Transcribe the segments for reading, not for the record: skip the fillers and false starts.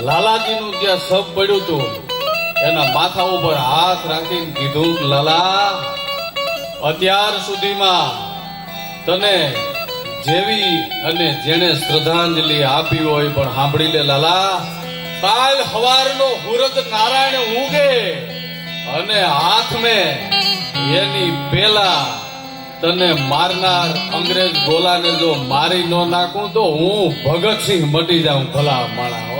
લાલાજીનું જ્યાં સબ પડ્યું હતું એના માથા ઉપર હાથ રાખીને કીધું, લાલા, અત્યાર સુધીમાં તને જેવી અને જેને શ્રદ્ધાંજલિ આપી હોય પણ સાંભળી લે લાલા, કાલ હવારનો હુરત નારાયણ ઉગે અને હાથ મેં એની પેલા તને મારનાર અંગ્રેજ ગોલાને જો મારી ન નાખું તો હું ભગતસિંહ મટી જાઉં ભલા માણા. હો,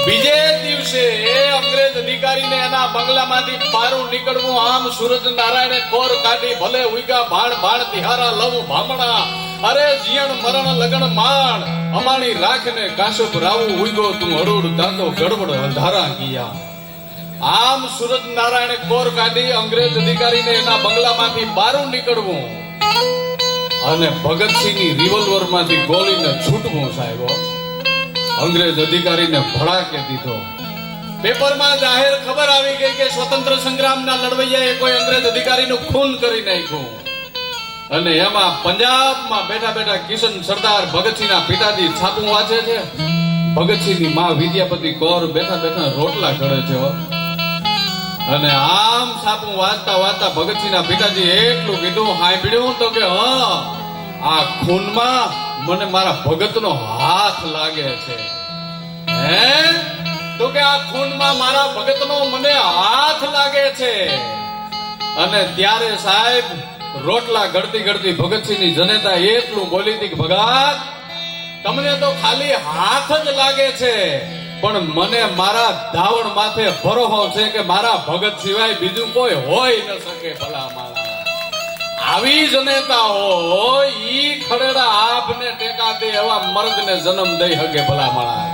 બીજે દિવસે એ અંગ્રેજ અધિકારીને એના બંગલામાંથી પારું નીકળવું, આમ સૂરજ નારાયણે કોર કાઢી, ભલે ઉઈગા ભાણ ભાણ તિહારા લવ ભામણા, અરે જીયણ મરણ લગણ માણ, અમાણી રાખને કાશપ રાવું ઉઈગો તું અરૂડ દાંતો ગડબડ અંધારા ગયા. આમ સૂરજ નારાયણે કોર કાઢી અંગ્રેજ અધિકારીને એના બંગલામાંથી બારું નીકળવું અને ભગતસિંહની રિવોલ્વર માંથી ગોળીને છૂટવું. સાહેબ, અંગ્રેજ અધિકારીને ભડાકે દીધો. પેપરમાં જાહેર ખબર આવી ગઈ કે સ્વતંત્ર સંગ્રામના લડવૈયાએ કોઈ અંગ્રેજ અધિકારીનું ખૂન કરી નાખ્યું. અને એમાં પંજાબમાં બેઠા બેઠા કિશન સરદાર ભગતસિંહના પિતાજી છાપું વાંચે છે. ભગતસિંહની માં વિદ્યાપતિ કૌર બેઠા બેઠા રોટલા ઘડે છે. અને આમ છાપું વાંચતા વાંચતા ભગતસિંહના પિતાજી એટલું કીધું, સાંભળ્યું તો કે હા, આ ખૂનમાં મને મારા ભગતનો હાથ લાગે છે. હે, તો કે આ ખૂનમાં મારા ભગતનો મને હાથ લાગે છે. અને ત્યારે સાહેબ રોટલા ગળતી ગળતી ભગતસિંહની જનતા એટલું બોલી હતી કે ભગત, તમને તો ખાલી હાથ જ લાગે છે, પણ મને મારા ધાવણ માથે ભરોસો છે કે મારા ભગત સિવાય બીજું કોઈ હોય ન શકે. ભલા મારા આવી જનતા હોય ઈ ખરેડા આપને ટેકા દે એવા મર્દને જન્મ દઈ હકે. ભલા મારા